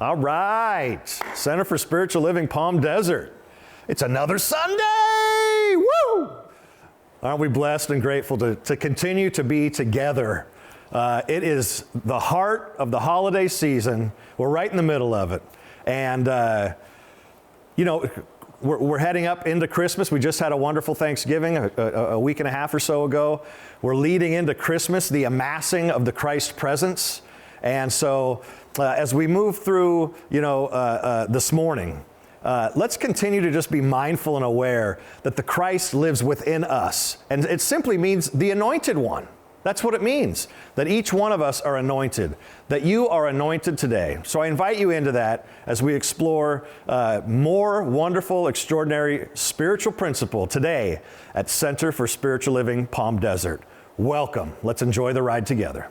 All right, Center for Spiritual Living, Palm Desert. It's another Sunday! Woo! Aren't we blessed and grateful to continue to be together? It is the heart of the holiday season. We're right in the middle of it. And, we're heading up into Christmas. We just had a wonderful Thanksgiving a week and a half or so ago. We're leading into Christmas, the amassing of the Christ presence. And so as we move through, this morning, let's continue to just be mindful and aware that the Christ lives within us. And it simply means the anointed one. That's what it means, that each one of us are anointed, that you are anointed today. So I invite you into that as we explore more wonderful, extraordinary spiritual principle today at Center for Spiritual Living, Palm Desert. Welcome. Let's enjoy the ride together.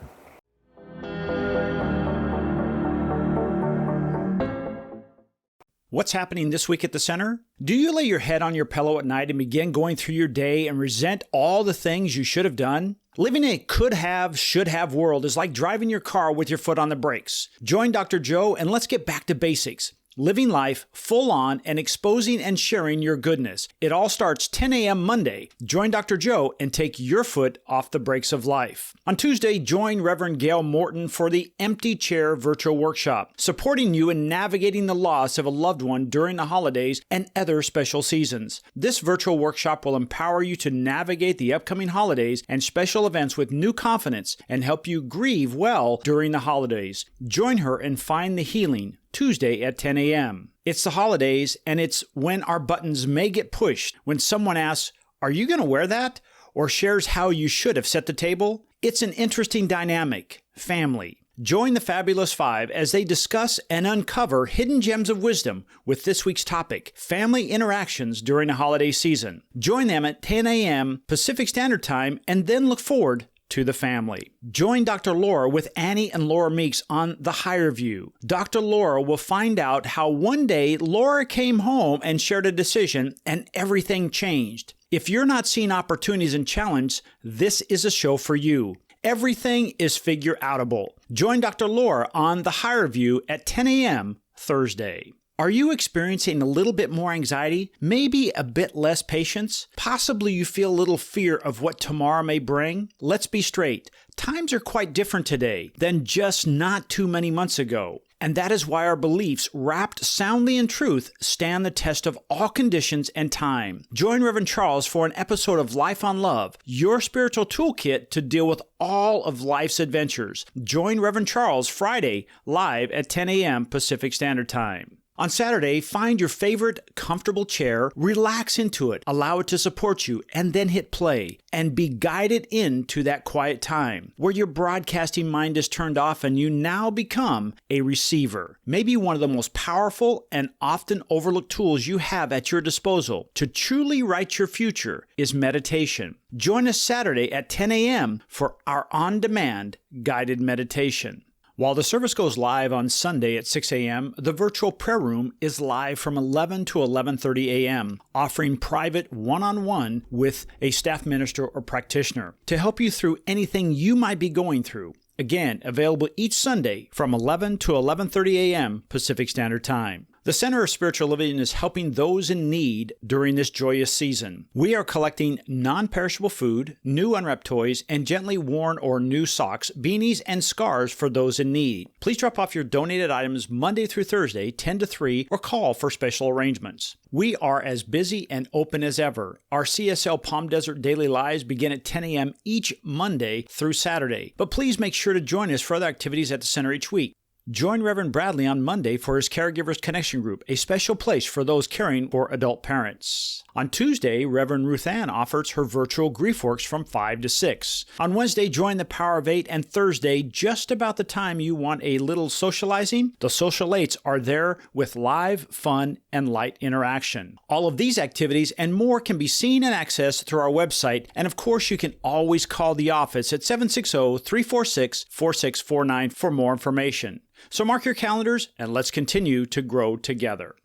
What's happening this week at the center? Do you lay your head on your pillow at night and begin going through your day and resent all the things you should have done? Living in a could-have, should-have world is like driving your car with your foot on the brakes. Join Dr. Joe and let's get back to basics. Living life full on and exposing and sharing your goodness. It all starts 10 a.m. Monday. Join Dr. Joe and take your foot off the brakes of life. On Tuesday, join Reverend Gail Morton for the Empty Chair Virtual Workshop, supporting you in navigating the loss of a loved one during the holidays and other special seasons. This virtual workshop will empower you to navigate the upcoming holidays and special events with new confidence and help you grieve well during the holidays. Join her and find the healing. Tuesday at 10 a.m. It's the holidays, and it's when our buttons may get pushed when someone asks, "Are you going to wear that?" or shares how you should have set the table. It's an interesting dynamic. Family. Join the Fabulous Five as they discuss and uncover hidden gems of wisdom with this week's topic, family interactions during the holiday season. Join them at 10 a.m. Pacific Standard Time, and then look forward to the family. Join Dr. Laura with Annie and Laura Meeks on The Higher View. Dr. Laura will find out how one day Laura came home and shared a decision and everything changed. If you're not seeing opportunities and challenge, this is a show for you. Everything is figure-outable. Join Dr. Laura on The Higher View at 10 a.m. Thursday. Are you experiencing a little bit more anxiety? Maybe a bit less patience? Possibly you feel a little fear of what tomorrow may bring? Let's be straight. Times are quite different today than just not too many months ago. And that is why our beliefs, wrapped soundly in truth, stand the test of all conditions and time. Join Reverend Charles for an episode of Life on Love, your spiritual toolkit to deal with all of life's adventures. Join Reverend Charles Friday, live at 10 a.m. Pacific Standard Time. On Saturday, find your favorite comfortable chair, relax into it, allow it to support you, and then hit play, and be guided into that quiet time where your broadcasting mind is turned off and you now become a receiver. Maybe one of the most powerful and often overlooked tools you have at your disposal to truly write your future is meditation. Join us Saturday at 10 a.m. for our on-demand guided meditation. While the service goes live on Sunday at 6 a.m., the virtual prayer room is live from 11 to 11:30 a.m., offering private one-on-one with a staff minister or practitioner to help you through anything you might be going through. Again, available each Sunday from 11 to 11:30 a.m. Pacific Standard Time. The Center of Spiritual Living is helping those in need during this joyous season. We are collecting non-perishable food, new unwrapped toys, and gently worn or new socks, beanies, and scarves for those in need. Please drop off your donated items Monday through Thursday, 10 to 3, or call for special arrangements. We are as busy and open as ever. Our CSL Palm Desert Daily Lives begin at 10 a.m. each Monday through Saturday. But please make sure to join us for other activities at the center each week. Join Reverend Bradley on Monday for his Caregivers Connection Group, a special place for those caring for adult parents. On Tuesday, Reverend Ruth Ann offers her virtual Grief Works from 5 to 6. On Wednesday, join the Power of 8, and Thursday, just about the time you want a little socializing, the Social 8s are there with live, fun, and light interaction. All of these activities and more can be seen and accessed through our website, and of course, you can always call the office at 760-346-4649 for more information. So mark your calendars and let's continue to grow together.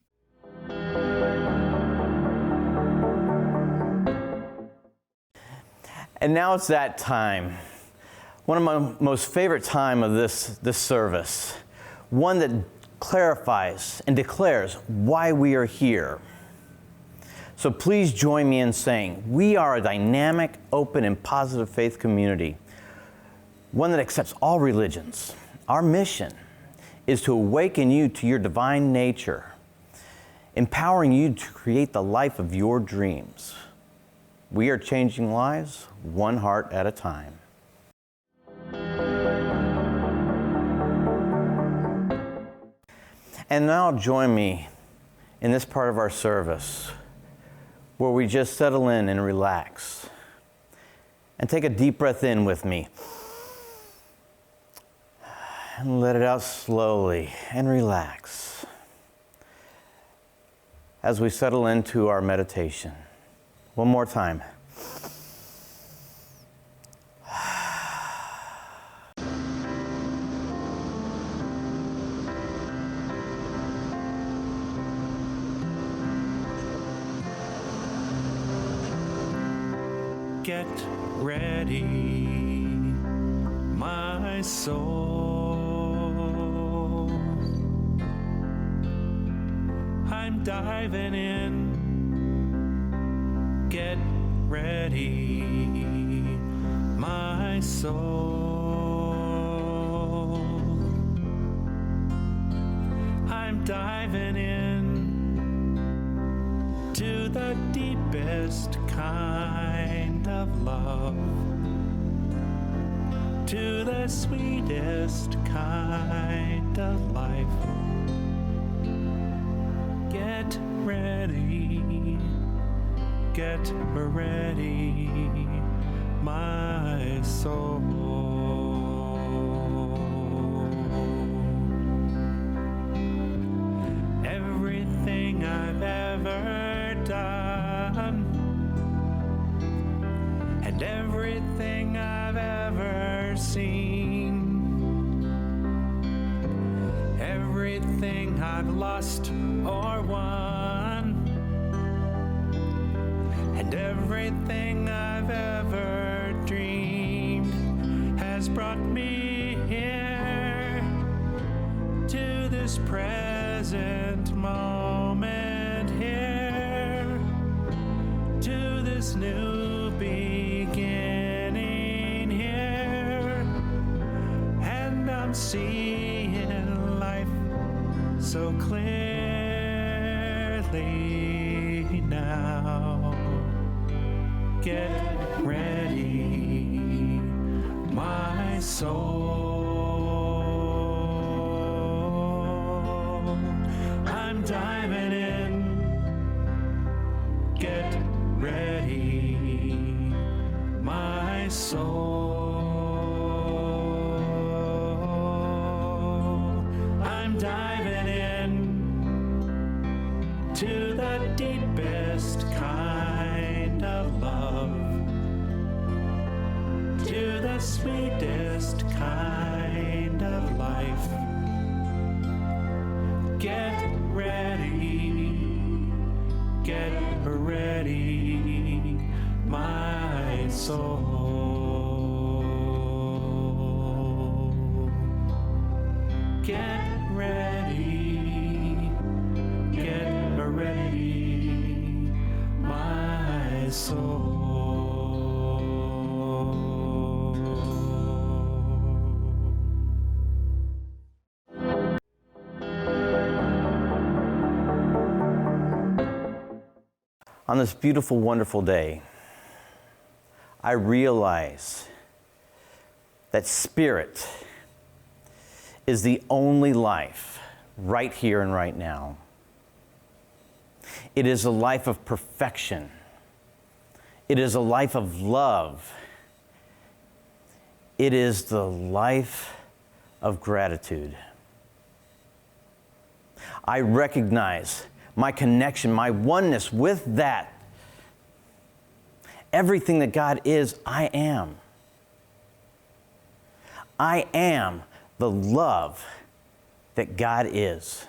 And now it's that time. One of my most favorite time of this service. One that clarifies and declares why we are here. So please join me in saying, we are a dynamic, open, and positive faith community, one that accepts all religions. Our mission is to awaken you to your divine nature, empowering you to create the life of your dreams. We are changing lives one heart at a time. And now join me in this part of our service where we just settle in and relax. And take a deep breath in with me. And let it out slowly and relax as we settle into our meditation. One more time. Get ready, my soul. I'm diving in. Get ready, my soul. I'm diving in to the deepest kind of love, to the sweetest kind of life. Get ready, my soul. Everything I've ever done and everything I've ever seen, everything I've lost or won, and everything I've ever dreamed has brought me here to this present moment, here to this new beginning, here, and I'm seeing life so clearly now. Get ready, my soul. I'm diving in. Get ready, my soul. I'm diving in to the deepest kind of love, to the sweetest kind of life. Get ready, my soul. Get ready, my soul. On this beautiful, wonderful day, I realize that spirit is the only life right here and right now. It is a life of perfection. It is a life of love. It is the life of gratitude. I recognize my connection, my oneness with that. Everything that God is, I am. I am the love that God is.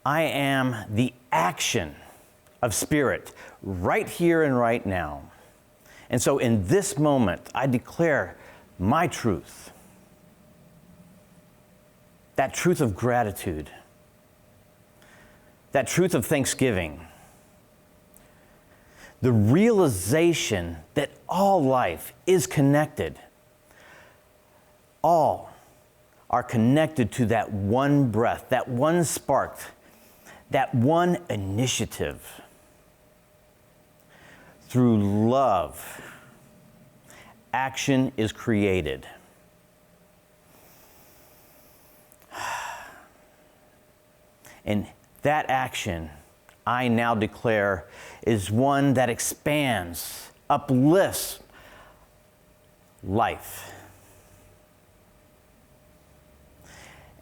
I am the action of Spirit right here and right now. And so in this moment, I declare my truth, that truth of gratitude, that truth of thanksgiving, the realization that all life is connected. All are connected to that one breath, that one spark, that one initiative. Through love, action is created. And that action, I now declare, is one that expands, uplifts life.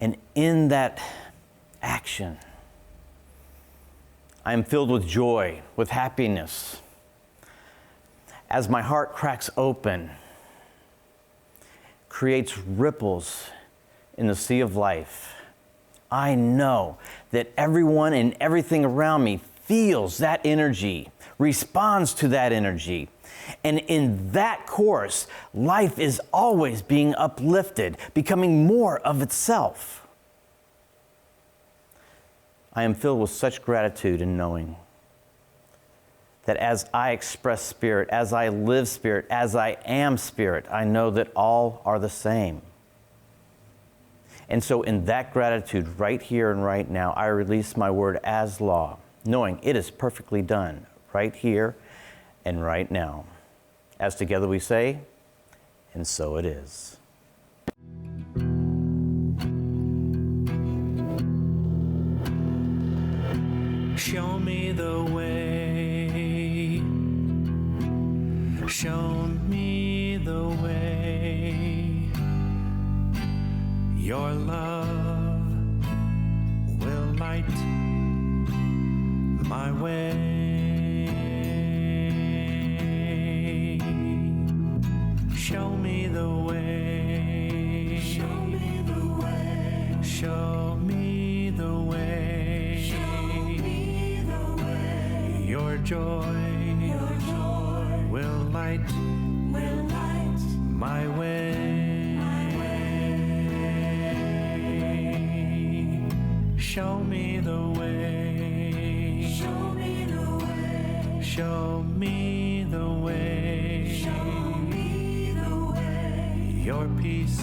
And in that action, I am filled with joy, with happiness. As my heart cracks open, creates ripples in the sea of life, I know that everyone and everything around me feels that energy, responds to that energy. And in that course, life is always being uplifted, becoming more of itself. I am filled with such gratitude in knowing that as I express Spirit, as I live Spirit, as I am Spirit, I know that all are the same. And so in that gratitude, right here and right now, I release my word as law, knowing it is perfectly done right here and right now. As together we say, and so it is. Show me the way. Show me the way. Your love will light my way. Show me the way. Show me the way. Show me the way. Show me the way. Your joy will light my way. Show me the way. Show me the way. Show me the way. Show me the way. Your peace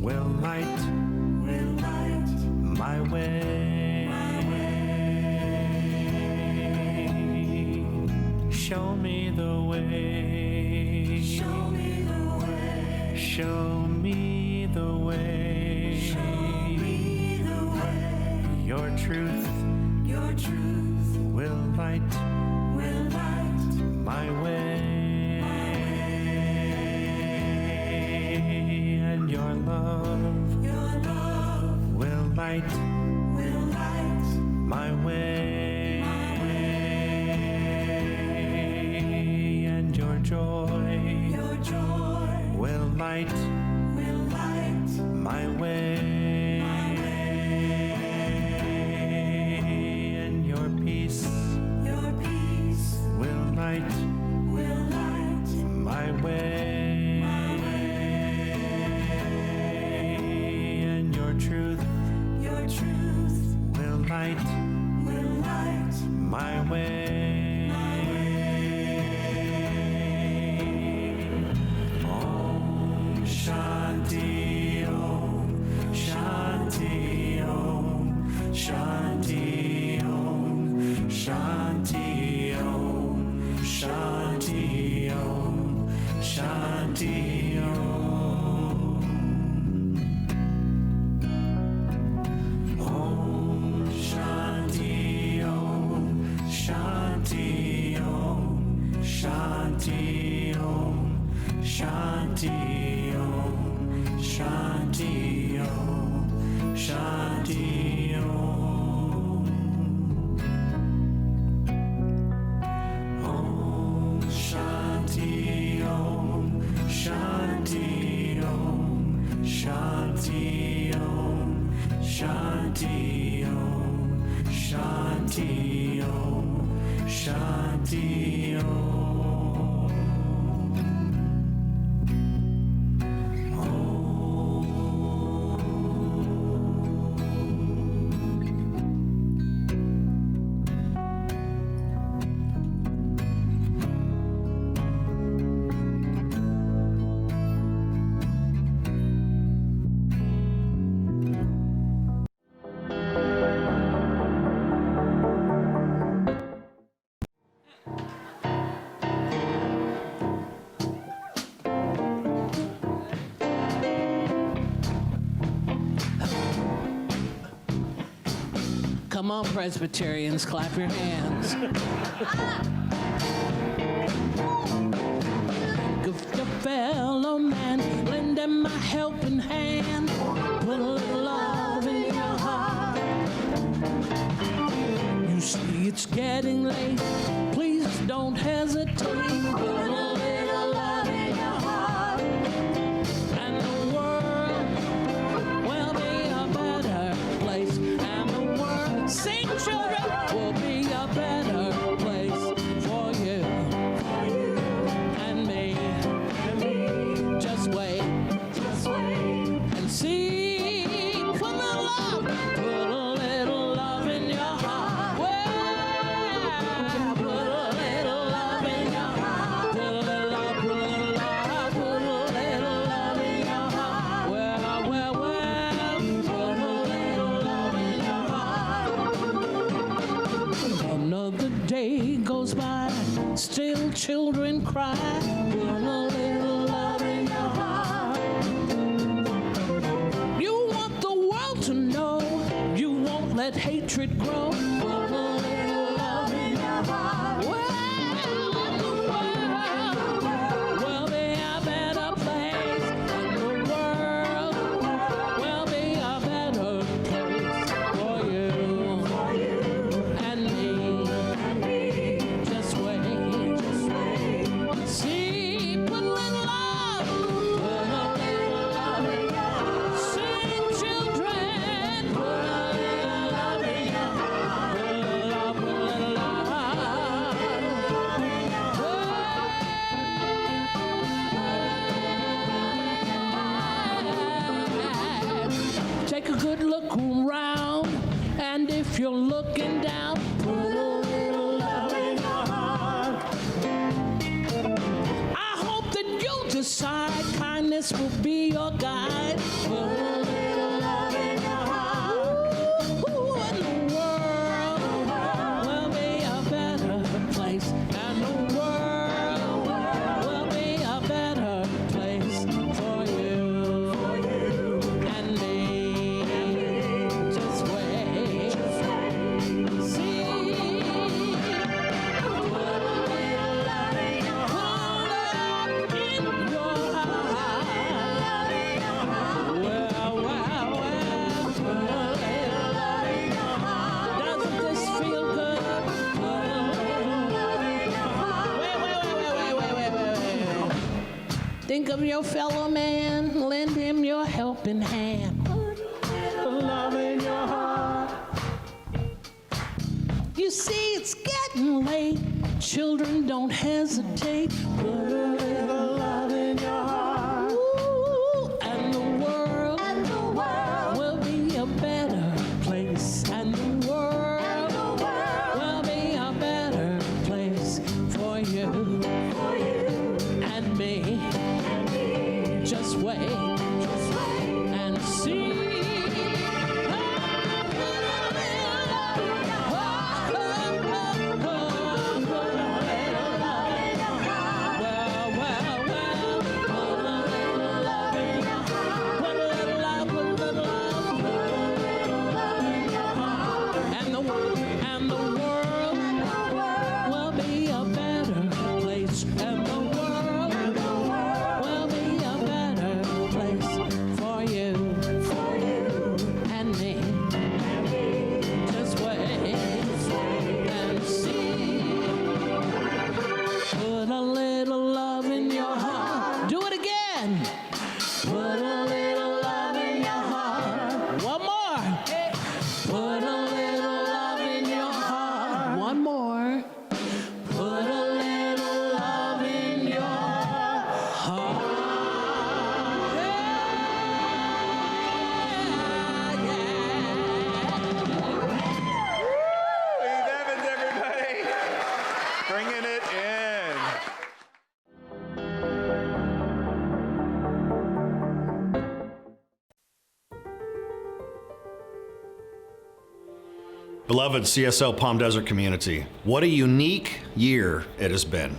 will light my way. Show me the way. Show me the way. Show me the way. Show me the way. Your truth will light my way. And your love will light my way. And your joy will light my way. And your peace will light my way. And your truth will light my way. Om Shanti Om Shanti Om Shanti Om Shanti Om Shanti Om Shanti Om. Om Shanti Om Shanti Om Shanti Om Shanti Om Shanti Om Shanti Om. Om Shanti Om Shanti Om Shanti Om Shanti Om Shanti Om Shanti Om. Om on, Presbyterians, clap your hands. Give your fellow man, lend him a helping hand. Put a little love in your heart. You see it's getting late, please don't hesitate. Put a little love in your heart. And the world will be a better place. And the world, sing children, will be a better place for you and me. Just wait and see. Put a little love in your heart. Well, put a little love in your heart. Put a little love, put a little love, put a little love in your heart. Well, put a little love in your heart. Another day goes by, still children cry. Put a little love in your heart. You want the world to know you won't let hatred grow. Put a little love in your heart. Well, the world will be a better place. And the world will be a better place for you and me. Just wait. See, put a little love. Put a little love in your heart. Sing, children. Put a little love in your heart. Put a little love, put a little love. Take a good look around, and if you're looking down, put a little love in your heart. I hope that you'll decide kindness will be your guide. Put a little love in your heart. Ooh, and the world will be a better place. And the world will be a better place for you and me. Just wait. See. Put a little love in your heart. Well, put a little love in your heart. Doesn't this feel good? Put a little love in your heart. Wait. Think of your fellow man, lend him your helping hand. Put a little love in your heart. You see, it's getting late. Children, don't hesitate. Put a little love in your heart. Ooh, and the world will be a better place. And the world will be a better place for you and me. Just wait and see. And the world will be a better place. And the world will be a better place for you and me. Just wait and see. Put a little love in your heart. Do it again. Put a little love in your heart. One more. Put a little love in your heart. One more. Put a little love in your heart. Steve Evans, everybody. Bringing it in. Beloved CSL Palm Desert community, what a unique year it has been,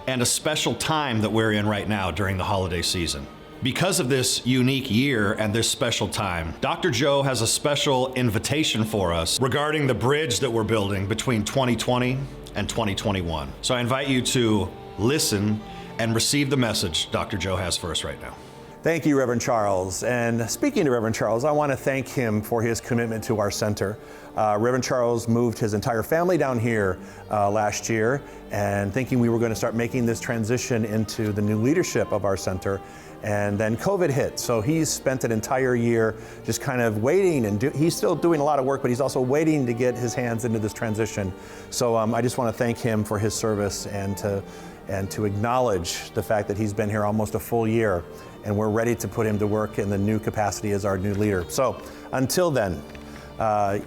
and a special time that we're in right now during the holiday season. Because of this unique year and this special time, Dr. Joe has a special invitation for us regarding the bridge that we're building between 2020 and 2021. So I invite you to listen and receive the message Dr. Joe has for us right now. Thank you, Reverend Charles. And speaking to Reverend Charles, I want to thank him for his commitment to our center. Reverend Charles moved his entire family down here last year, and thinking we were going to start making this transition into the new leadership of our center. And then COVID hit, so he's spent an entire year just kind of waiting, and he's still doing a lot of work, but he's also waiting to get his hands into this transition. So I just want to thank him for his service and to acknowledge the fact that he's been here almost a full year, and we're ready to put him to work in the new capacity as our new leader. So until then,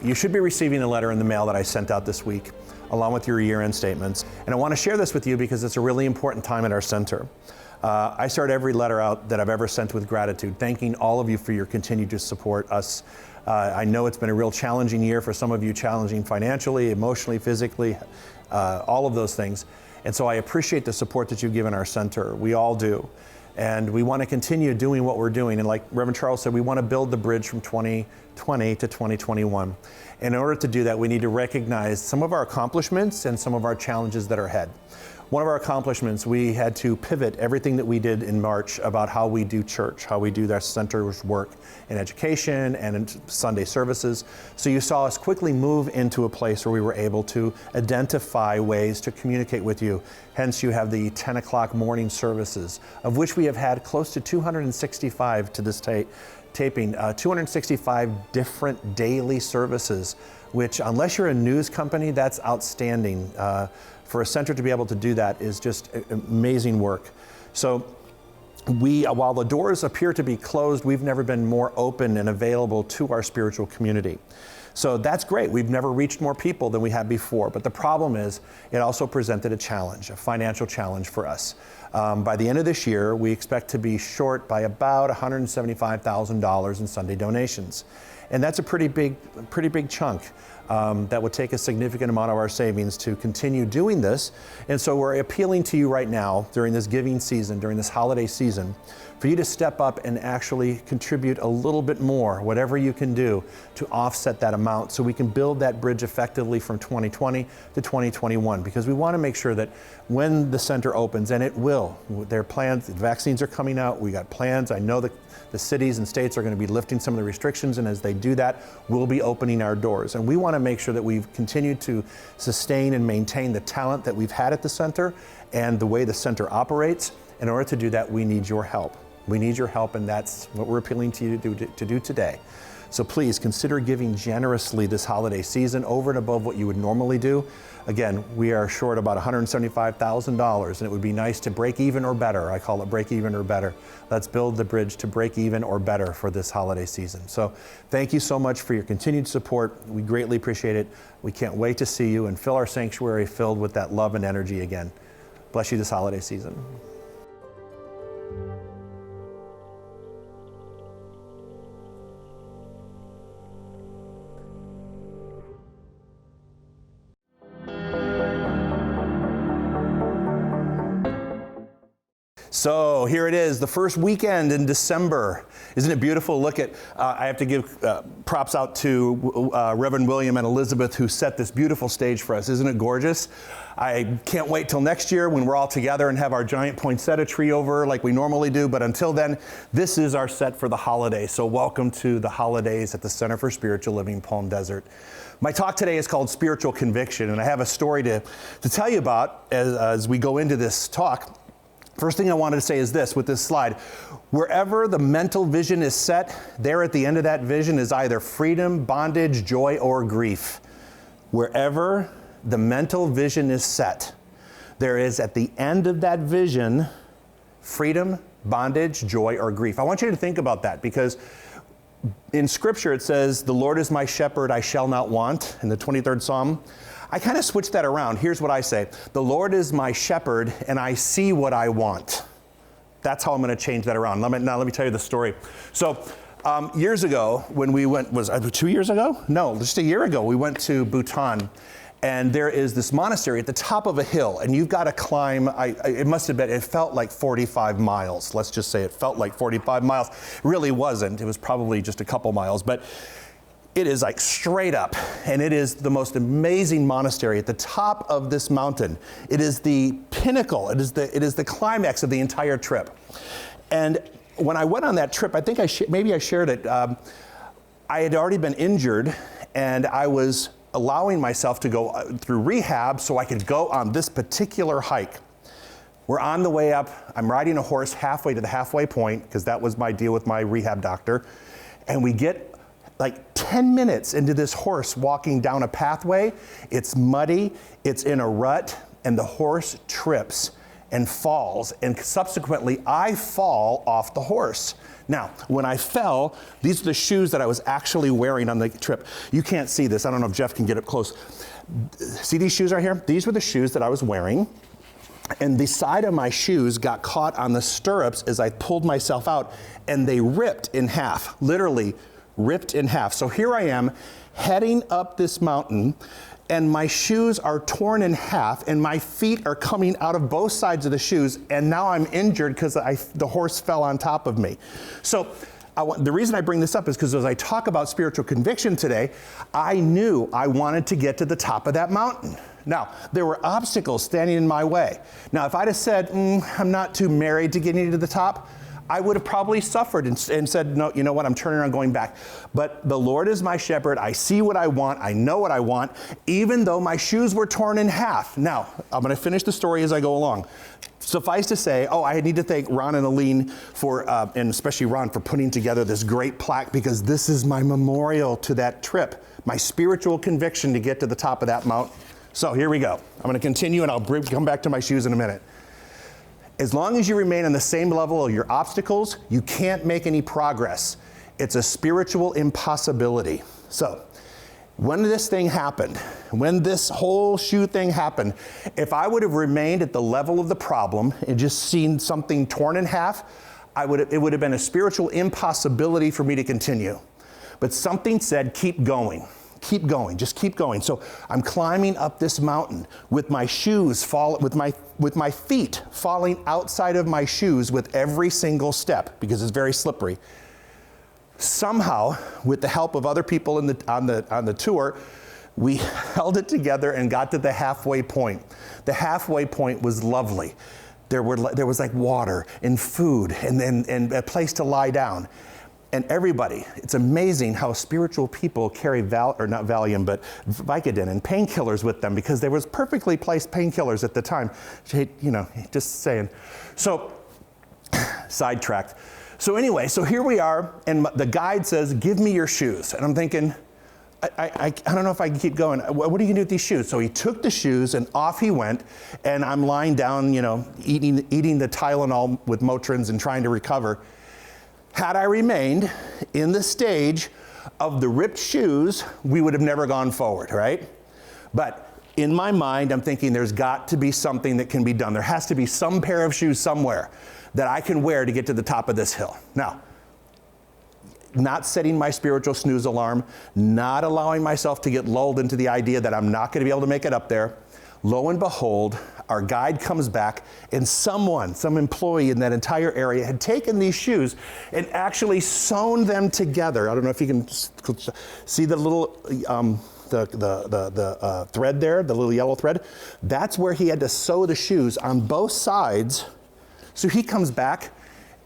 you should be receiving a letter in the mail that I sent out this week, along with your year-end statements. And I want to share this with you because it's a really important time at our center. I start every letter out that I've ever sent with gratitude, thanking all of you for your continued support us. I know it's been a real challenging year for some of you, challenging financially, emotionally, physically, all of those things. And so I appreciate the support that you've given our center. We all do. And we want to continue doing what we're doing. And like Reverend Charles said, we want to build the bridge from 2020 to 2021. And in order to do that, we need to recognize some of our accomplishments and some of our challenges that are ahead. One of our accomplishments, we had to pivot everything that we did in March about how we do church, how we do our center's work in education and in Sunday services. So you saw us quickly move into a place where we were able to identify ways to communicate with you. Hence, you have the 10 o'clock morning services, of which we have had close to 265 to this taping, 265 different daily services, which unless you're a news company, that's outstanding. For a center to be able to do that is just amazing work. So while the doors appear to be closed, we've never been more open and available to our spiritual community. So that's great. We've never reached more people than we had before. But the problem is it also presented a challenge, a financial challenge for us. By the end of this year, we expect to be short by about $175,000 in Sunday donations. And that's a pretty big chunk. That would take a significant amount of our savings to continue doing this. And so we're appealing to you right now during this giving season, during this holiday season, for you to step up and actually contribute a little bit more, whatever you can do to offset that amount so we can build that bridge effectively from 2020 to 2021. Because we want to make sure that when the center opens, and it will, there are plans, the vaccines are coming out, we got plans. I know that the cities and states are going to be lifting some of the restrictions, and as they do that, we'll be opening our doors. And we want to make sure that we've continued to sustain and maintain the talent that we've had at the center and the way the center operates. In order to do that, we need your help. We need your help, and that's what we're appealing to you to do today. So please consider giving generously this holiday season over and above what you would normally do. Again, we are short about $175,000, and it would be nice to break even or better. I call it break even or better. Let's build the bridge to break even or better for this holiday season. So thank you so much for your continued support. We greatly appreciate it. We can't wait to see you and fill our sanctuary filled with that love and energy again. Bless you this holiday season. So here it is, the first weekend in December. Isn't it beautiful? Look at, I have to give props out to Reverend William and Elizabeth, who set this beautiful stage for us. Isn't it gorgeous? I can't wait till next year when we're all together and have our giant poinsettia tree over like we normally do. But until then, this is our set for the holidays. So welcome to the holidays at the Center for Spiritual Living, Palm Desert. My talk today is called Spiritual Conviction, and I have a story to tell you about as we go into this talk. First thing I wanted to say is this with this slide. Wherever the mental vision is set, there at the end of that vision is either freedom, bondage, joy, or grief. Wherever the mental vision is set, there is at the end of that vision, freedom, bondage, joy, or grief. I want you to think about that because in Scripture it says, "The Lord is my shepherd, I shall not want," in the 23rd Psalm. I kind of switched that around. Here's what I say. The Lord is my shepherd, and I see what I want. That's how I'm going to change that around. Let me tell you the story. So years ago, when we went, was it 2 years ago? No, just a year ago, we went to Bhutan. And there is this monastery at the top of a hill, and you've got to climb, it felt like 45 miles. Let's just say it felt like 45 miles. It really wasn't. It was probably just a couple miles, but it is like straight up, and it is the most amazing monastery at the top of this mountain. It is the pinnacle. It is the climax of the entire trip. And when I went on that trip, I think maybe I shared it. I had already been injured, and I was allowing myself to go through rehab so I could go on this particular hike. We're on the way up. I'm riding a horse halfway to the halfway point, because that was my deal with my rehab doctor. And we get like 10 minutes into this horse walking down a pathway. It's muddy, it's in a rut, and the horse trips and falls, and subsequently I fall off the horse. Now, when I fell, these are the shoes that I was actually wearing on the trip. You can't see this. I don't know if Jeff can get up close. See these shoes right here? These were the shoes that I was wearing, and the side of my shoes got caught on the stirrups as I pulled myself out, and they ripped in half, literally ripped in half. So here I am heading up this mountain, and my shoes are torn in half, and my feet are coming out of both sides of the shoes, and now I'm injured because the horse fell on top of me. So the reason I bring this up is because as I talk about spiritual conviction today, I knew I wanted to get to the top of that mountain. Now, there were obstacles standing in my way. Now, if I'd have said, I'm not too married to getting to the top, I would have probably suffered and said, no, you know what, I'm turning around going back. But the Lord is my shepherd. I see what I want. I know what I want, even though my shoes were torn in half. Now, I'm going to finish the story as I go along. Suffice to say, I need to thank Ron and Aline for, and especially Ron, for putting together this great plaque, because this is my memorial to that trip, my spiritual conviction to get to the top of that mountain. So here we go. I'm going to continue, and I'll come back to my shoes in a minute. As long as you remain on the same level of your obstacles, you can't make any progress. It's a spiritual impossibility. So, when this thing happened, when this whole shoe thing happened, if I would have remained at the level of the problem and just seen something torn in half, it would have been a spiritual impossibility for me to continue. But something said, keep going. Keep going, just keep going. So I'm climbing up this mountain with my shoes with my feet falling outside of my shoes with every single step, because it's very slippery. Somehow, with the help of other people on the tour, we held it together and got to the halfway point. The halfway point was lovely. There was like water and food and a place to lie down. And everybody, it's amazing how spiritual people carry not Valium, but Vicodin and painkillers with them, because there was perfectly placed painkillers at the time. Just saying. So, sidetracked. So anyway, so here we are, and the guide says, give me your shoes. And I'm thinking, I don't know if I can keep going. What are you gonna do with these shoes? So he took the shoes and off he went, and I'm lying down, eating the Tylenol with Motrins and trying to recover. Had I remained in the stage of the ripped shoes, we would have never gone forward, right? But in my mind, I'm thinking there's got to be something that can be done. There has to be some pair of shoes somewhere that I can wear to get to the top of this hill. Now, not setting my spiritual snooze alarm, not allowing myself to get lulled into the idea that I'm not going to be able to make it up there. Lo and behold, our guide comes back, and some employee in that entire area had taken these shoes and actually sewn them together. I don't know if you can see the little thread there, the little yellow thread. That's where he had to sew the shoes on both sides. So he comes back,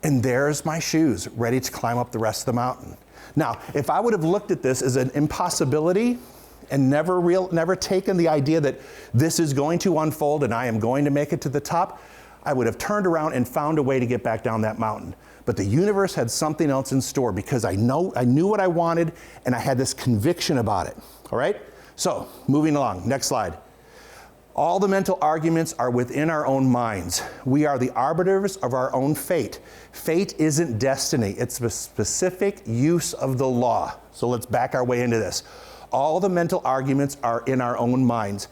and there's my shoes, ready to climb up the rest of the mountain. Now, if I would have looked at this as an impossibility and never taken the idea that this is going to unfold and I am going to make it to the top, I would have turned around and found a way to get back down that mountain. But the universe had something else in store, because I knew what I wanted, and I had this conviction about it. All right? So, moving along, next slide. All the mental arguments are within our own minds. We are the arbiters of our own fate. Fate isn't destiny. It's a specific use of the law. So let's back our way into this. All the mental arguments are in our own minds.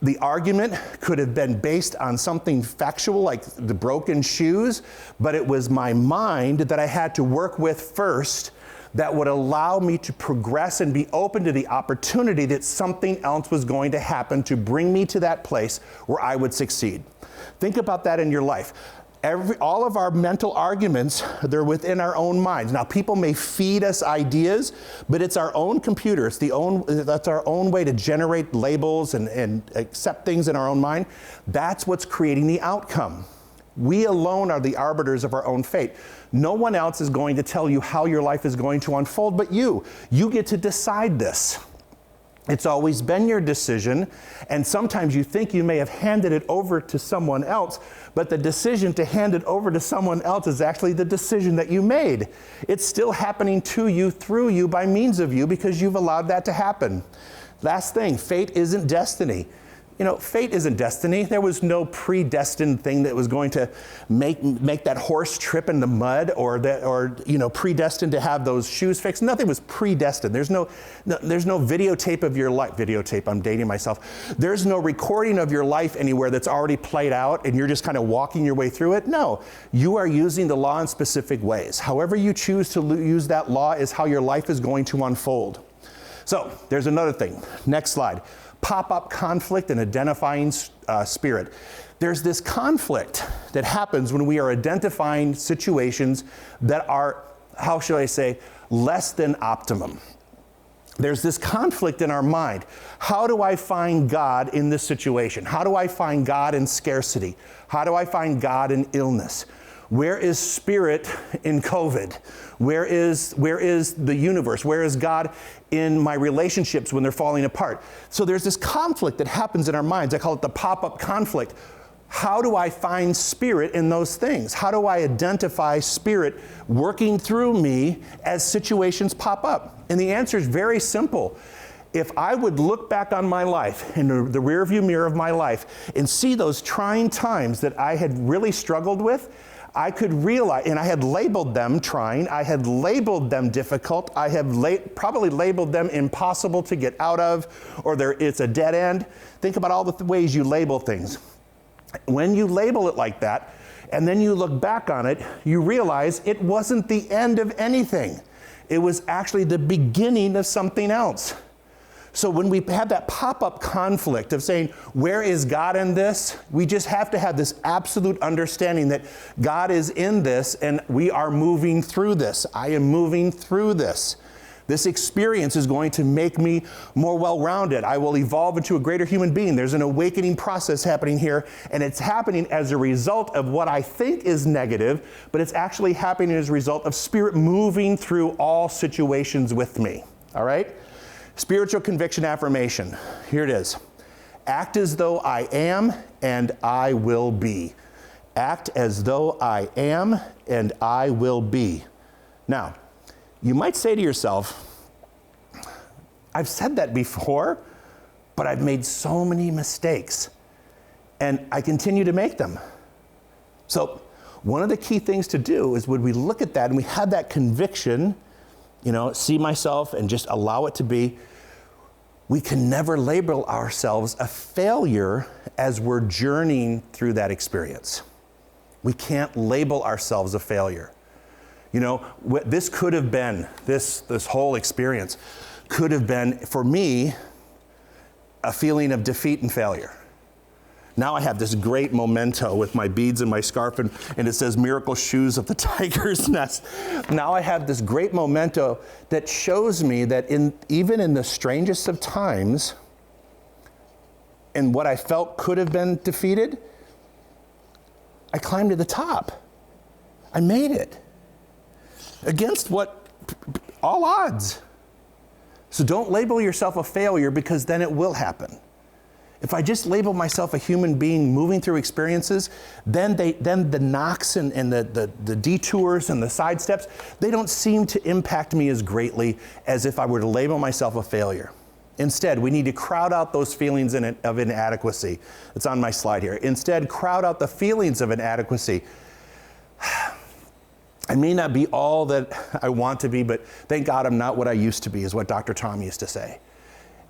The argument could have been based on something factual, like the broken shoes, but it was my mind that I had to work with first that would allow me to progress and be open to the opportunity that something else was going to happen to bring me to that place where I would succeed. Think about that in your life. All of our mental arguments, they're within our own minds. Now, people may feed us ideas, but it's our own computer. That's our own way to generate labels and accept things in our own mind. That's what's creating the outcome. We alone are the arbiters of our own fate. No one else is going to tell you how your life is going to unfold but you. You get to decide this. It's always been your decision, and sometimes you think you may have handed it over to someone else, but the decision to hand it over to someone else is actually the decision that you made. It's still happening to you, through you, by means of you, because you've allowed that to happen. Last thing, fate isn't destiny. You know, fate isn't destiny. There was no predestined thing that was going to make that horse trip in the mud, or predestined to have those shoes fixed. Nothing was predestined. There's no videotape of your life. Videotape, I'm dating myself. There's no recording of your life anywhere that's already played out and you're just kind of walking your way through it. No, you are using the law in specific ways. However you choose to use that law is how your life is going to unfold. So there's another thing. Next slide. Pop-up conflict and identifying spirit. There's this conflict that happens when we are identifying situations that are, how should I say, less than optimum. There's this conflict in our mind. How do I find God in this situation? How do I find God in scarcity? How do I find God in illness? Where is spirit in COVID? Where is the universe? Where is God in my relationships when they're falling apart? So there's this conflict that happens in our minds. I call it the pop-up conflict. How do I find spirit in those things? How do I identify spirit working through me as situations pop up? And the answer is very simple. If I would look back on my life, in the rearview mirror of my life, and see those trying times that I had really struggled with, I could realize, and I had labeled them trying, I had labeled them difficult, I have probably labeled them impossible to get out of, or it's a dead end. Think about all the ways you label things. When you label it like that, and then you look back on it, you realize it wasn't the end of anything. It was actually the beginning of something else. So when we have that pop-up conflict of saying, where is God in this? We just have to have this absolute understanding that God is in this and we are moving through this. I am moving through this. This experience is going to make me more well-rounded. I will evolve into a greater human being. There's an awakening process happening here, and it's happening as a result of what I think is negative, but it's actually happening as a result of Spirit moving through all situations with me. All right? Spiritual conviction affirmation. Here it is. Act as though I am and I will be. Act as though I am and I will be. Now, you might say to yourself, I've said that before, but I've made so many mistakes and I continue to make them. So one of the key things to do is when we look at that and we have that conviction, see myself and just allow it to be, we can never label ourselves a failure as we're journeying through that experience. We can't label ourselves a failure. This could have been, this whole experience could have been, for me, a feeling of defeat and failure. Now I have this great memento with my beads and my scarf, and it says miracle shoes of the tiger's nest. Now I have this great memento that shows me that even in the strangest of times, and what I felt could have been defeated, I climbed to the top. I made it. Against all odds. So don't label yourself a failure, because then it will happen. If I just label myself a human being moving through experiences, then the knocks and the detours and the sidesteps, they don't seem to impact me as greatly as if I were to label myself a failure. Instead, we need to crowd out those feelings of inadequacy. It's on my slide here. Instead, crowd out the feelings of inadequacy. I may not be all that I want to be, but thank God I'm not what I used to be, is what Dr. Tom used to say.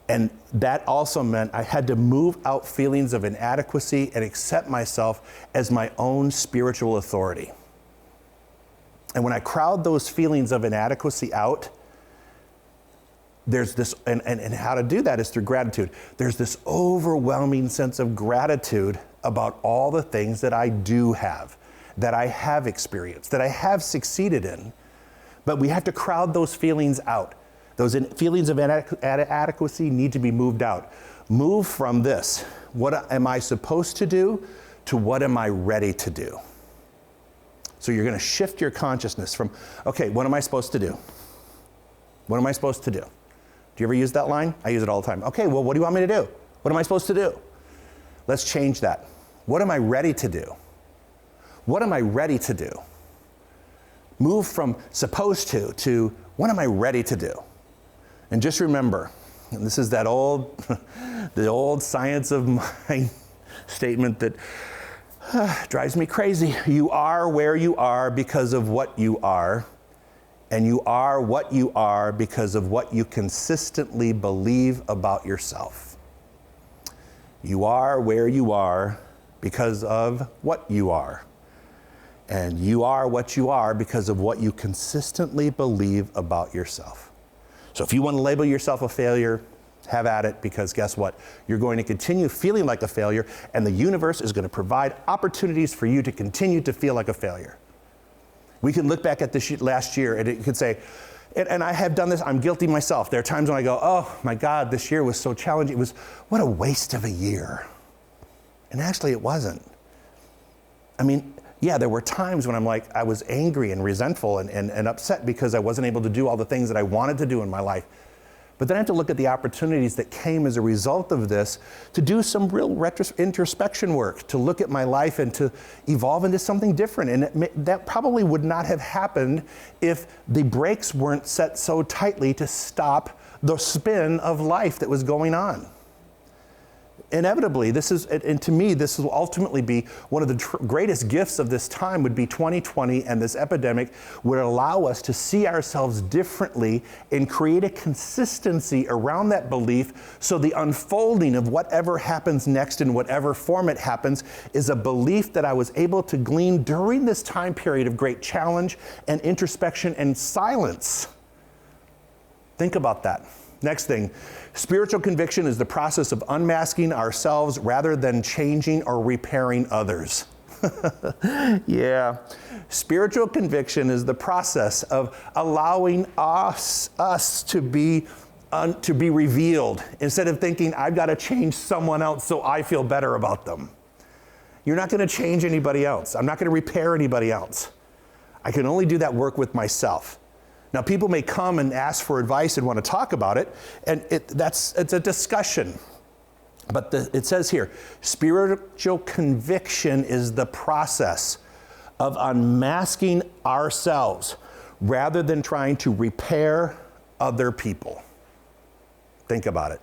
And that also meant I had to move out feelings of inadequacy and accept myself as my own spiritual authority. And when I crowd those feelings of inadequacy out, there's this, and how to do that is through gratitude. There's this overwhelming sense of gratitude about all the things that I do have, that I have experienced, that I have succeeded in. But we have to crowd those feelings out. Those feelings of inadequacy need to be moved out. Move from this, what am I supposed to do, to what am I ready to do? So you're going to shift your consciousness from, okay, what am I supposed to do? What am I supposed to do? Do you ever use that line? I use it all the time. Okay, well, what do you want me to do? What am I supposed to do? Let's change that. What am I ready to do? What am I ready to do? Move from supposed to what am I ready to do? And just remember, and this is that old, the old science of mind statement that drives me crazy. You are where you are because of what you are. And you are what you are because of what you consistently believe about yourself. You are where you are because of what you are. And you are what you are because of what you consistently believe about yourself. So if you want to label yourself a failure, have at it, because guess what? You're going to continue feeling like a failure, and the universe is going to provide opportunities for you to continue to feel like a failure. We can look back at this last year and it could say, and I have done this, I'm guilty myself. There are times when I go, oh my God, this year was so challenging. It was, what a waste of a year. And actually it wasn't. I mean, yeah, there were times when I'm like, I was angry and resentful and upset because I wasn't able to do all the things that I wanted to do in my life. But then I have to look at the opportunities that came as a result of this to do some real introspection work, to look at my life and to evolve into something different. And that probably would not have happened if the brakes weren't set so tightly to stop the spin of life that was going on. Inevitably, this is, and to me, this will ultimately be one of the greatest gifts of this time would be 2020, and this epidemic would allow us to see ourselves differently and create a consistency around that belief, so the unfolding of whatever happens next in whatever form it happens is a belief that I was able to glean during this time period of great challenge and introspection and silence. Think about that. Next thing, spiritual conviction is the process of unmasking ourselves rather than changing or repairing others. Yeah. Spiritual conviction is the process of allowing us to be revealed instead of thinking I've got to change someone else so I feel better about them. You're not going to change anybody else. I'm not going to repair anybody else. I can only do that work with myself. Now, people may come and ask for advice and want to talk about it, and it's a discussion. But it says here, spiritual conviction is the process of unmasking ourselves rather than trying to repair other people. Think about it.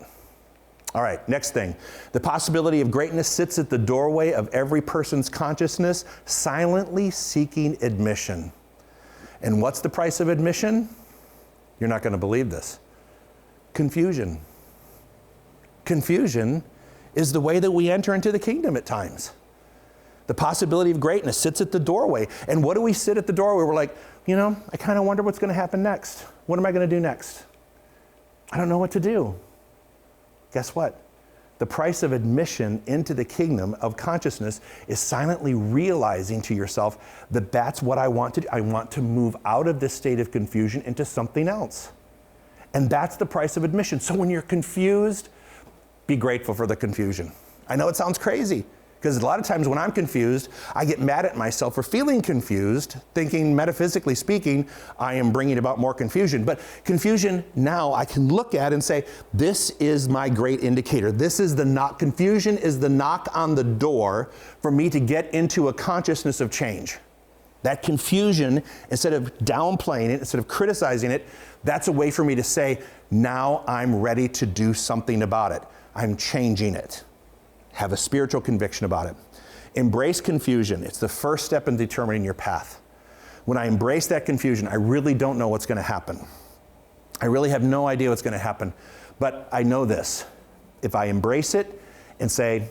All right, next thing. The possibility of greatness sits at the doorway of every person's consciousness, silently seeking admission. And what's the price of admission? You're not going to believe this. Confusion. Confusion is the way that we enter into the kingdom at times. The possibility of greatness sits at the doorway. And what do we sit at the doorway? We're like, I kind of wonder what's going to happen next. What am I going to do next? I don't know what to do. Guess what? The price of admission into the kingdom of consciousness is silently realizing to yourself that that's what I want to do. I want to move out of this state of confusion into something else. And that's the price of admission. So when you're confused, be grateful for the confusion. I know it sounds crazy, because a lot of times when I'm confused, I get mad at myself for feeling confused, thinking, metaphysically speaking, I am bringing about more confusion. But confusion now I can look at and say, this is my great indicator. This is the knock. Confusion is the knock on the door for me to get into a consciousness of change. That confusion, instead of downplaying it, instead of criticizing it, that's a way for me to say, now I'm ready to do something about it. I'm changing it. Have a spiritual conviction about it. Embrace confusion. It's the first step in determining your path. When I embrace that confusion, I really don't know what's going to happen. I really have no idea what's going to happen. But I know this. If I embrace it and say,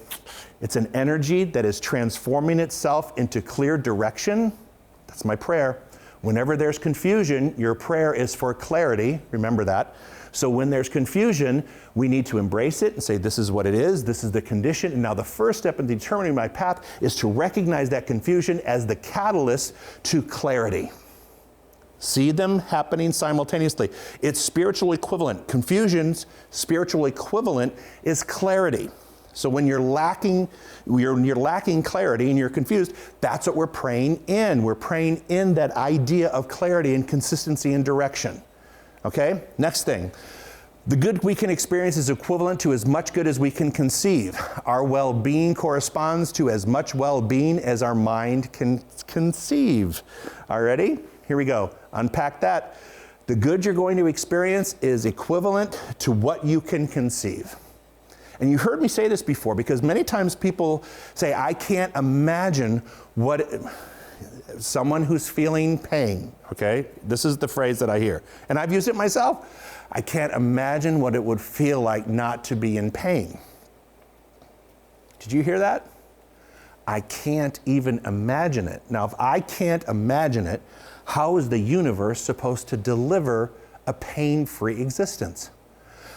it's an energy that is transforming itself into clear direction, that's my prayer. Whenever there's confusion, your prayer is for clarity. Remember that. So when there's confusion, we need to embrace it and say, this is what it is, this is the condition. And now the first step in determining my path is to recognize that confusion as the catalyst to clarity. See them happening simultaneously. It's spiritual equivalent. Confusion's spiritual equivalent is clarity. So when you're lacking clarity and you're confused, that's what we're praying in. We're praying in that idea of clarity and consistency and direction. Okay? Next thing. The good we can experience is equivalent to as much good as we can conceive. Our well-being corresponds to as much well-being as our mind can conceive. All ready? Here we go. Unpack that. The good you're going to experience is equivalent to what you can conceive. And you heard me say this before, because many times people say, I can't imagine someone who's feeling pain, okay? This is the phrase that I hear. And I've used it myself. I can't imagine what it would feel like not to be in pain. Did you hear that? I can't even imagine it. Now, if I can't imagine it, how is the universe supposed to deliver a pain-free existence?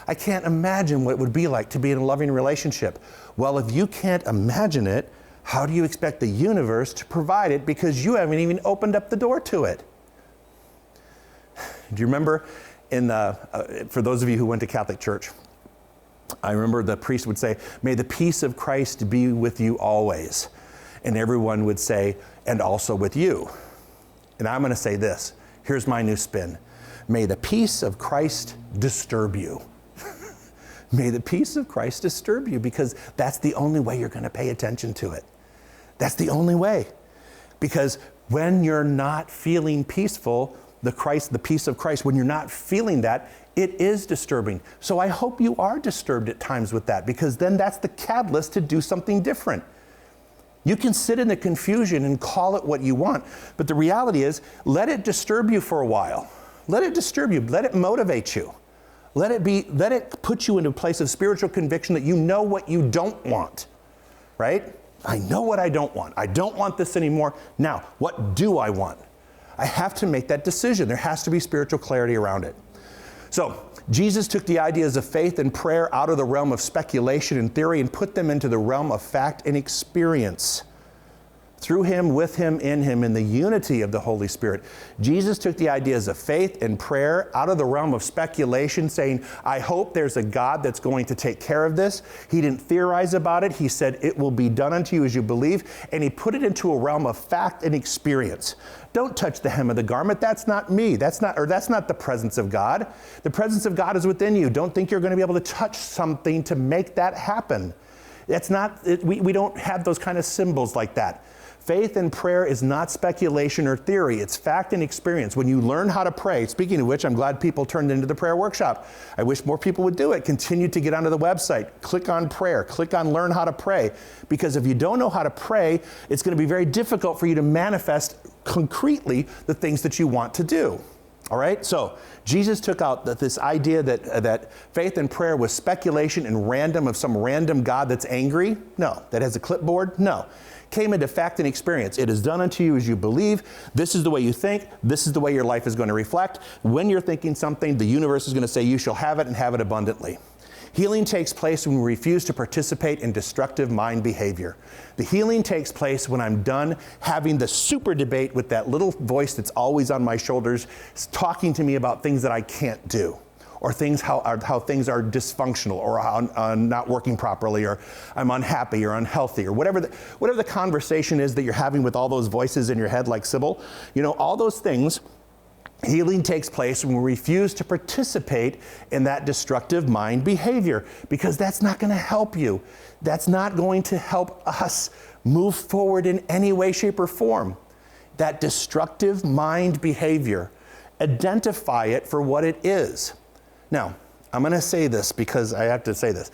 I can't imagine what it would be like to be in a loving relationship. Well, if you can't imagine it, how do you expect the universe to provide it, because you haven't even opened up the door to it? Do you remember for those of you who went to Catholic Church, I remember the priest would say, may the peace of Christ be with you always. And everyone would say, and also with you. And I'm going to say this. Here's my new spin. May the peace of Christ disturb you. May the peace of Christ disturb you, because that's the only way you're going to pay attention to it. That's the only way. Because when you're not feeling peaceful, the peace of Christ, when you're not feeling that, it is disturbing. So I hope you are disturbed at times with that, because then that's the catalyst to do something different. You can sit in the confusion and call it what you want, but the reality is, let it disturb you for a while. Let it disturb you. Let it motivate you. Let it put you into a place of spiritual conviction that you know what you don't want, right? I know what I don't want. I don't want this anymore. Now, what do I want? I have to make that decision. There has to be spiritual clarity around it. So, Jesus took the ideas of faith and prayer out of the realm of speculation and theory and put them into the realm of fact and experience. Through him, with him, in the unity of the Holy Spirit. Jesus took the ideas of faith and prayer out of the realm of speculation, saying, I hope there's a God that's going to take care of this. He didn't theorize about it. He said, it will be done unto you as you believe. And he put it into a realm of fact and experience. Don't touch the hem of the garment. That's not me. That's not the presence of God. The presence of God is within you. Don't think you're going to be able to touch something to make that happen. We don't have those kind of symbols like that. Faith and prayer is not speculation or theory. It's fact and experience. When you learn how to pray, speaking of which, I'm glad people turned into the prayer workshop. I wish more people would do it. Continue to get onto the website. Click on prayer. Click on learn how to pray. Because if you don't know how to pray, it's going to be very difficult for you to manifest concretely the things that you want to do. All right? So Jesus took out this idea that faith and prayer was speculation and random of some random God that's angry. No. That has a clipboard. No. Came into fact and experience. It is done unto you as you believe. This is the way you think. This is the way your life is going to reflect. When you're thinking something, the universe is going to say you shall have it and have it abundantly. Healing takes place when we refuse to participate in destructive mind behavior. The healing takes place when I'm done having the super debate with that little voice that's always on my shoulders, talking to me about things that I can't do, or how things are dysfunctional, or how not working properly, or I'm unhappy or unhealthy, or whatever the conversation is that you're having with all those voices in your head like Sybil. All those things. Healing takes place when we refuse to participate in that destructive mind behavior, because that's not going to help you. That's not going to help us move forward in any way, shape, or form. That destructive mind behavior, identify it for what it is. Now, I'm going to say this because I have to say this.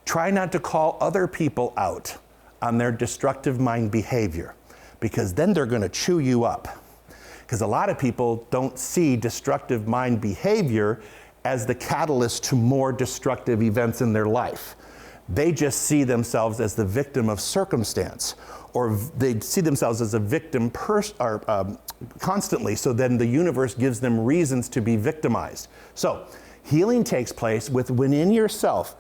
Try not to call other people out on their destructive mind behavior, because then they're going to chew you up. Because a lot of people don't see destructive mind behavior as the catalyst to more destructive events in their life. They just see themselves as the victim of circumstance, or they see themselves as a victim constantly, so then the universe gives them reasons to be victimized. So healing takes place within yourself.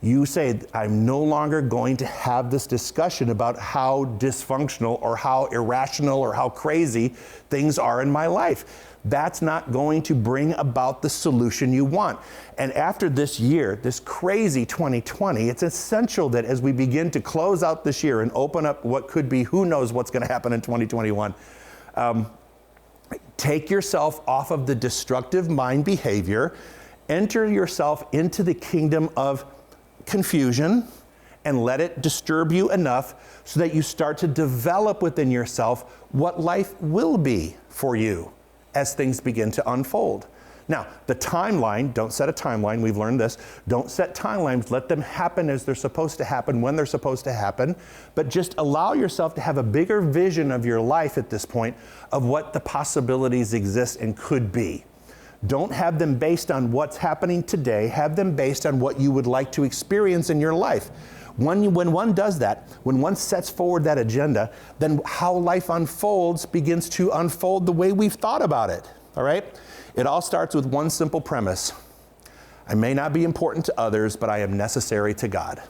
You say, I'm no longer going to have this discussion about how dysfunctional or how irrational or how crazy things are in my life. That's not going to bring about the solution you want. And after this year, this crazy 2020, it's essential that as we begin to close out this year and open up what could be, who knows what's going to happen in 2021, take yourself off of the destructive mind behavior, enter yourself into the kingdom of confusion, and let it disturb you enough so that you start to develop within yourself what life will be for you as things begin to unfold. Now, the timeline, don't set a timeline, we've learned this. Don't set timelines, let them happen as they're supposed to happen, when they're supposed to happen, but just allow yourself to have a bigger vision of your life at this point of what the possibilities exist and could be. Don't have them based on what's happening today, have them based on what you would like to experience in your life. When one does that, when one sets forward that agenda, then how life unfolds begins to unfold the way we've thought about it, all right? It all starts with one simple premise. I may not be important to others, but I am necessary to God.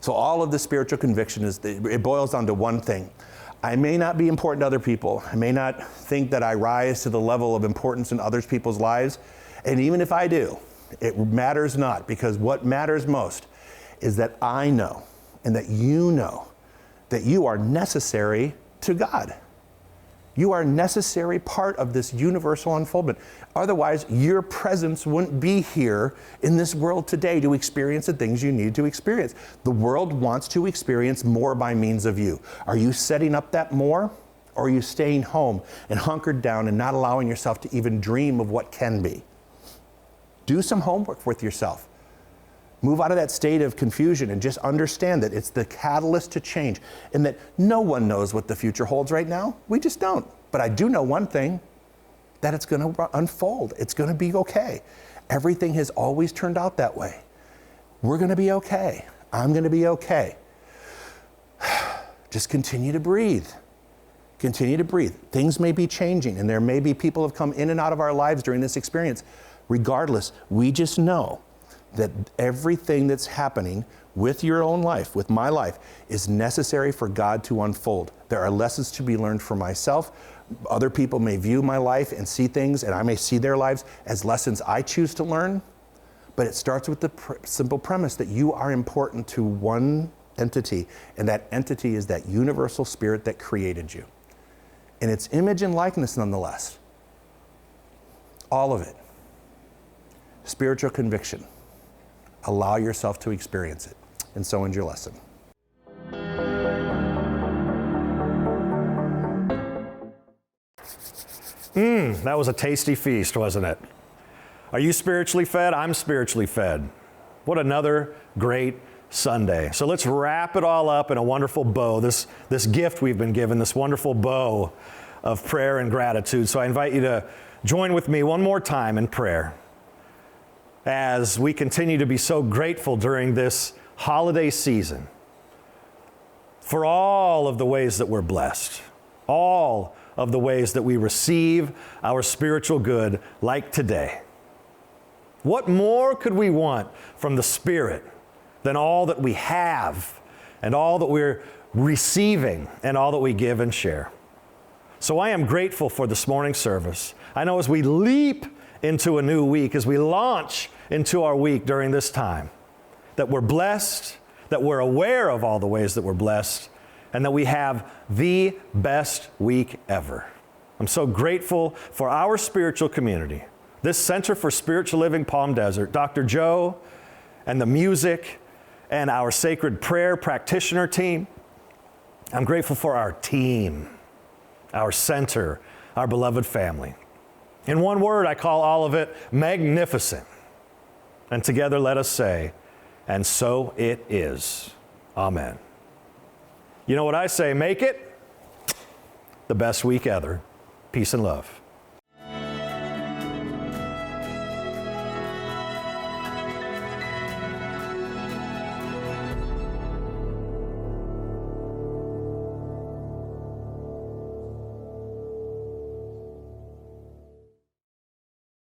So all of the spiritual conviction it boils down to one thing. I may not be important to other people. I may not think that I rise to the level of importance in other people's lives. And even if I do, it matters not, because what matters most is that I know and that you are necessary to God. You are a necessary part of this universal unfoldment. Otherwise, your presence wouldn't be here in this world today to experience the things you need to experience. The world wants to experience more by means of you. Are you setting up that more? Or are you staying home and hunkered down and not allowing yourself to even dream of what can be? Do some homework with yourself. Move out of that state of confusion and just understand that it's the catalyst to change, and that no one knows what the future holds right now. We just don't. But I do know one thing, that it's going to unfold. It's going to be okay. Everything has always turned out that way. We're going to be okay. I'm going to be okay. Just continue to breathe. Continue to breathe. Things may be changing, and there may be people who have come in and out of our lives during this experience. Regardless, we just know that everything that's happening with your own life, with my life, is necessary for God to unfold. There are lessons to be learned for myself. Other people may view my life and see things, and I may see their lives as lessons I choose to learn. But it starts with the simple premise that you are important to one entity, and that entity is that universal spirit that created you. In its image and likeness, nonetheless. All of it. Spiritual conviction. Allow yourself to experience it. And so ends your lesson. That was a tasty feast, wasn't it? Are you spiritually fed? I'm spiritually fed. What another great Sunday. So let's wrap it all up in a wonderful bow, this gift we've been given, this wonderful bow of prayer and gratitude. So I invite you to join with me one more time in prayer as we continue to be so grateful during this holiday season for all of the ways that we're blessed, all of the ways that we receive our spiritual good like today. What more could we want from the Spirit than all that we have and all that we're receiving and all that we give and share? So I am grateful for this morning's service. I know as we leap into a new week, as we launch into our week during this time, that we're blessed, that we're aware of all the ways that we're blessed, and that we have the best week ever. I'm so grateful for our spiritual community, this Center for Spiritual Living Palm Desert, Dr. Joe, and the music, and our sacred prayer practitioner team. I'm grateful for our team, our center, our beloved family. In one word, I call all of it magnificent. And together let us say, and so it is. Amen. You know what I say, make it the best week ever. Peace and love.